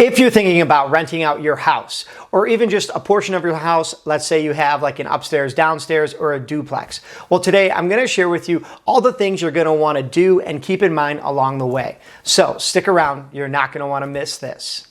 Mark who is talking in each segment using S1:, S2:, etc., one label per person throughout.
S1: If you're thinking about renting out your house or even just a portion of your house, let's say you have like an upstairs, downstairs, or a duplex. Well, today I'm going to share with you all the things you're going to want to do and keep in mind along the way. So stick around, you're not going to want to miss this.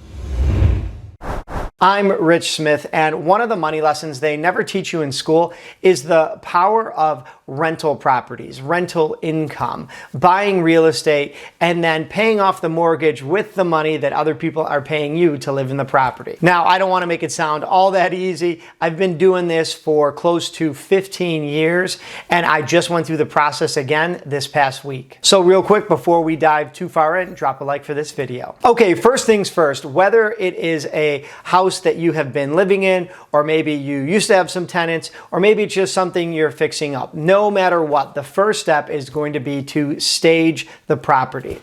S1: I'm Rich Smith, and one of the money lessons they never teach you in school is the power of rental properties, rental income, buying real estate, and then paying off the mortgage with the money that other people are paying you to live in the property. Now, I don't want to make it sound all that easy. I've been doing this for close to 15 years, and I just went through the process again this past week. So real quick, before we dive too far in, drop a like for this video. Okay, first things first, whether it is a house that you have been living in, or maybe you used to have some tenants, or maybe it's just something you're fixing up. No matter what, the first step is going to be to stage the property.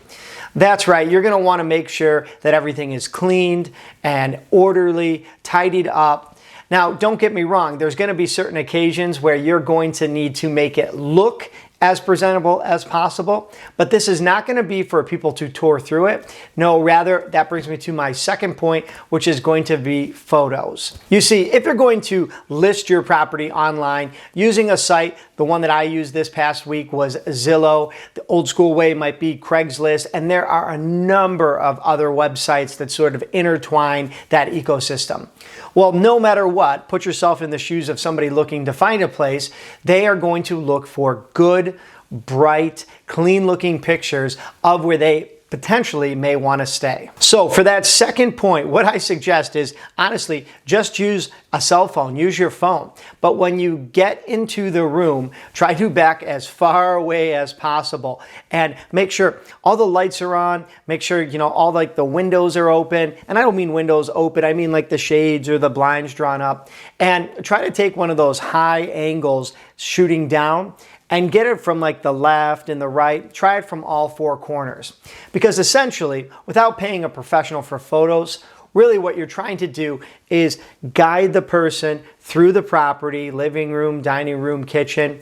S1: That's right, you're going to want to make sure that everything is cleaned and orderly, tidied up. Now, don't get me wrong, there's going to be certain occasions where you're going to need to make it look as presentable as possible, but this is not going to be for people to tour through it. No, rather, that brings me to my second point, which is going to be photos. You see, if you're going to list your property online using a site, the one that I used this past week was Zillow. The old school way might be Craigslist, and there are a number of other websites that sort of intertwine that ecosystem. Well, no matter what, put yourself in the shoes of somebody looking to find a place. They are going to look for good, bright, clean looking pictures of where they potentially may want to stay. So for that second point, what I suggest is honestly, just use a cell phone, use your phone. But when you get into the room, try to back as far away as possible and make sure all the lights are on, make sure, all like the windows are open. And I don't mean windows open, I mean like the shades or the blinds drawn up. And try to take one of those high angles shooting down and get it from like the left and the right. Try it from all four corners. Because essentially, without paying a professional for photos, really what you're trying to do is guide the person through the property, living room, dining room, kitchen.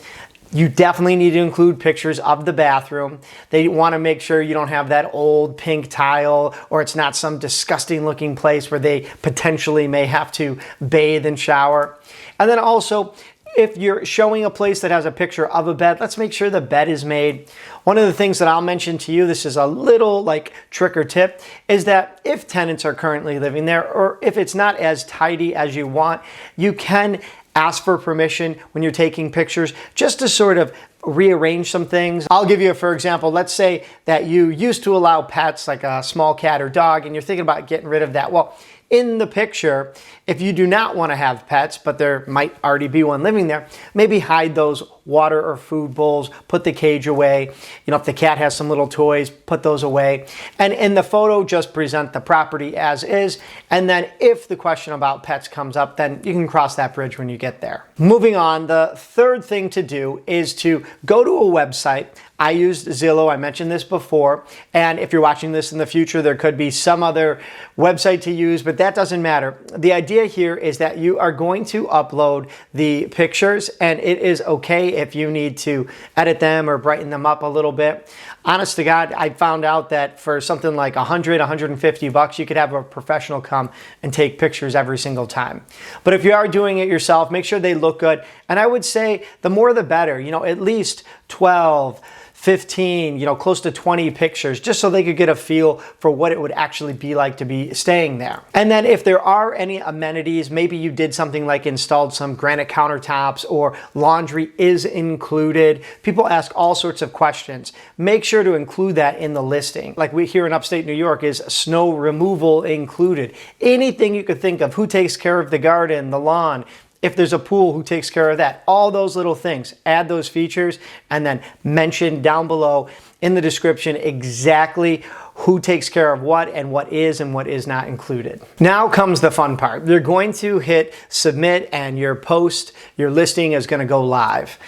S1: You definitely need to include pictures of the bathroom. They want to make sure you don't have that old pink tile, or it's not some disgusting looking place where they potentially may have to bathe and shower. And then also, if you're showing a place that has a picture of a bed, let's make sure the bed is made. One of the things that I'll mention to you, this is a little like trick or tip, is that if tenants are currently living there, or if it's not as tidy as you want, you can ask for permission when you're taking pictures just to sort of rearrange some things. I'll give you, for example, let's say that you used to allow pets like a small cat or dog and you're thinking about getting rid of that. Well, in the picture, if you do not want to have pets, but there might already be one living there, maybe hide those water or food bowls, put the cage away. If the cat has some little toys, put those away. And in the photo, just present the property as is. And then if the question about pets comes up, then you can cross that bridge when you get there. Moving on, the third thing to do is to go to a website. I used Zillow, I mentioned this before, and if you're watching this in the future, there could be some other website to use, but that doesn't matter. The idea here is that you are going to upload the pictures, and it is okay if you need to edit them or brighten them up a little bit. Honest to God, I found out that for something like $100-$150, you could have a professional come and take pictures every single time. But if you are doing it yourself, make sure they look good. And I would say the more the better, at least 12, 15, close to 20 pictures, just so they could get a feel for what it would actually be like to be staying there. And then if there are any amenities, maybe you did something like installed some granite countertops or laundry is included. People ask all sorts of questions. Make sure to include that in the listing. Like we here in upstate New York is snow removal included. Anything you could think of, who takes care of the garden, the lawn, if there's a pool, who takes care of that? All those little things. Add those features and then mention down below in the description exactly who takes care of what and what is not included. Now comes the fun part. You're going to hit submit and your post, your listing is going to go live.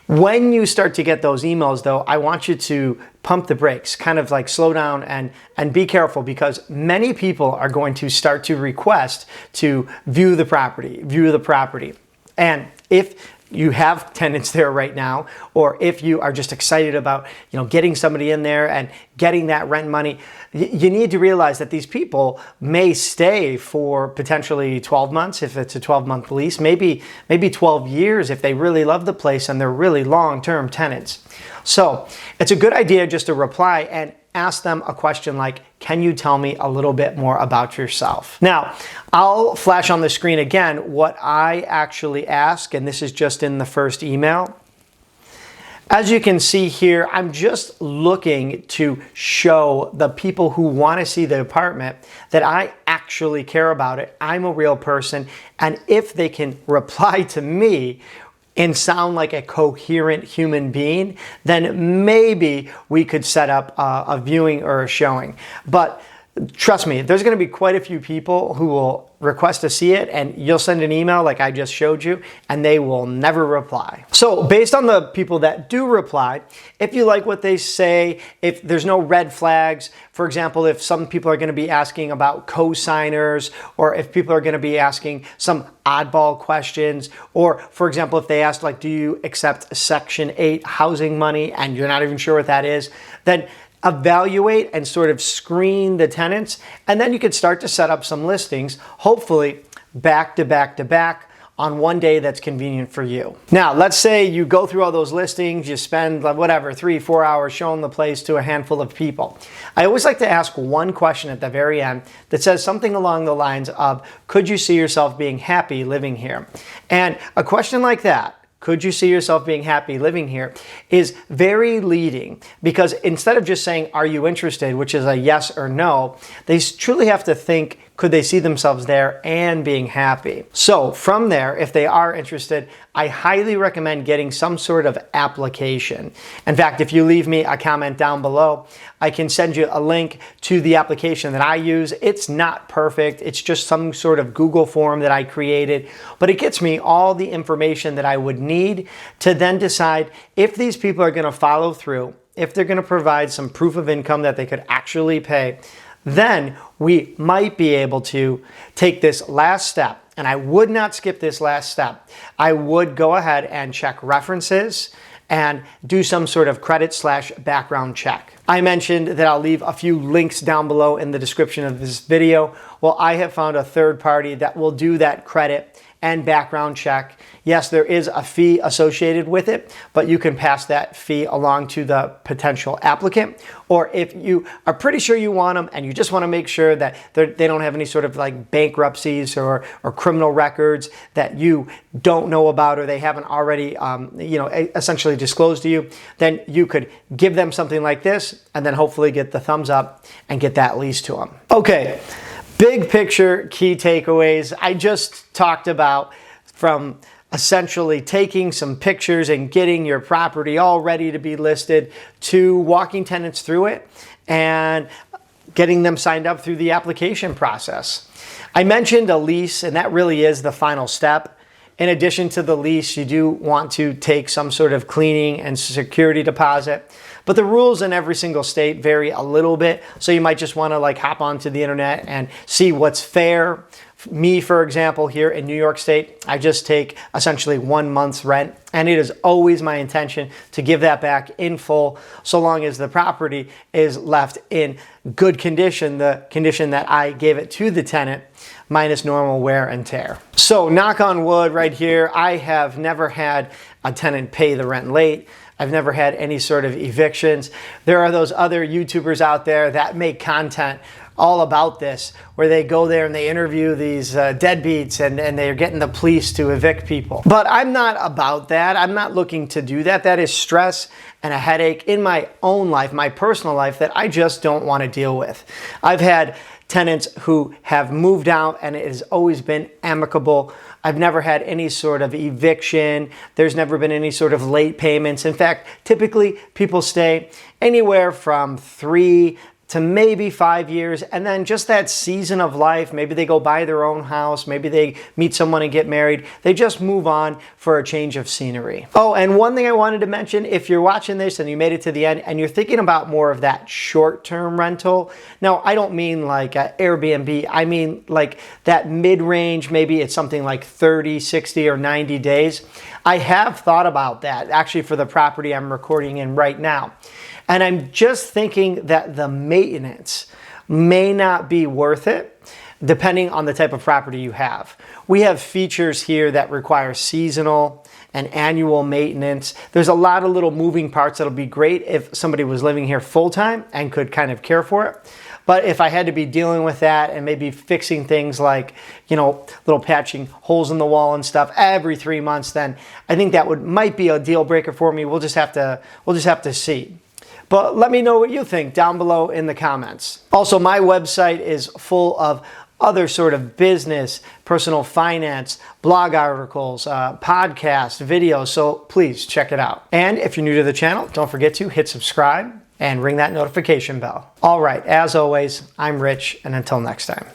S1: When you start to get those emails though, I want you to pump the brakes, kind of like slow down and be careful, because many people are going to start to request to view the property. And if you have tenants there right now, or if you are just excited about, getting somebody in there and getting that rent money, you need to realize that these people may stay for potentially 12 months if it's a 12-month lease, maybe 12 years if they really love the place and they're really long-term tenants. So it's a good idea just to reply and ask them a question like, can you tell me a little bit more about yourself? Now, I'll flash on the screen again what I actually ask, and this is just in the first email. As you can see here, I'm just looking to show the people who want to see the apartment that I actually care about it. I'm a real person, and if they can reply to me and sound like a coherent human being, then maybe we could set up a viewing or a showing. But trust me, there's going to be quite a few people who will request to see it, and you'll send an email like I just showed you, and they will never reply. So based on the people that do reply, if you like what they say, if there's no red flags, for example, if some people are going to be asking about co-signers, or if people are going to be asking some oddball questions, or for example, if they ask like, do you accept Section 8 housing money, and you're not even sure what that is, then evaluate and sort of screen the tenants, and then you could start to set up some listings, hopefully back to back to back on one day that's convenient for you. Now, let's say you go through all those listings, you spend whatever, 3-4 hours showing the place to a handful of people. I always like to ask one question at the very end that says something along the lines of, could you see yourself being happy living here? And a question like that, could you see yourself being happy living here, is very leading, because instead of just saying, are you interested, which is a yes or no, they truly have to think, could they see themselves there and being happy? So from there, if they are interested, I highly recommend getting some sort of application. In fact, if you leave me a comment down below, I can send you a link to the application that I use. It's not perfect. It's just some sort of Google form that I created, but it gets me all the information that I would need to then decide if these people are going to follow through, if they're going to provide some proof of income that they could actually pay. Then we might be able to take this last step. And I would not skip this last step. I would go ahead and check references and do some sort of credit/background check. I mentioned that I'll leave a few links down below in the description of this video. Well, I have found a third party that will do that credit and background check. Yes, there is a fee associated with it, but you can pass that fee along to the potential applicant. Or if you are pretty sure you want them and you just want to make sure that they don't have any sort of like bankruptcies or criminal records that you don't know about, or they haven't already essentially disclosed to you, then you could give them something like this and then hopefully get the thumbs up and get that lease to them. Okay. Big picture key takeaways. I just talked about from essentially taking some pictures and getting your property all ready to be listed to walking tenants through it and getting them signed up through the application process. I mentioned a lease, and that really is the final step. In addition to the lease, you do want to take some sort of cleaning and security deposit. But the rules in every single state vary a little bit. So you might just want to like hop onto the internet and see what's fair. Me, for example, here in New York State, I just take essentially 1 month's rent. And it is always my intention to give that back in full, so long as the property is left in good condition, the condition that I gave it to the tenant, minus normal wear and tear. So knock on wood right here, I have never had a tenant pay the rent late. I've never had any sort of evictions. There are those other YouTubers out there that make content all about this, where they go there and they interview these deadbeats and they're getting the police to evict people. But I'm not about that. I'm not looking to do that. That is stress and a headache in my own life, my personal life, that I just don't want to deal with. I've had tenants who have moved out and it has always been amicable. I've never had any sort of eviction. There's never been any sort of late payments. In fact, typically people stay anywhere from 3 to maybe 5 years, and then just that season of life, maybe they go buy their own house, maybe they meet someone and get married, they just move on for a change of scenery. Oh, and one thing I wanted to mention, if you're watching this and you made it to the end and you're thinking about more of that short-term rental, now I don't mean like Airbnb, I mean like that mid-range, maybe it's something like 30, 60, or 90 days. I have thought about that actually for the property I'm recording in right now. And I'm just thinking that the maintenance may not be worth it depending on the type of property you have. We have features here that require seasonal and annual maintenance. There's a lot of little moving parts that'll be great if somebody was living here full-time and could kind of care for it. But if I had to be dealing with that and maybe fixing things like, little patching holes in the wall and stuff every 3 months, then I think that might be a deal breaker for me. We'll just have to see. But let me know what you think down below in the comments. Also, my website is full of other sort of business, personal finance, blog articles, podcasts, videos, so please check it out. And if you're new to the channel, don't forget to hit subscribe and ring that notification bell. All right, as always, I'm Rich, and until next time.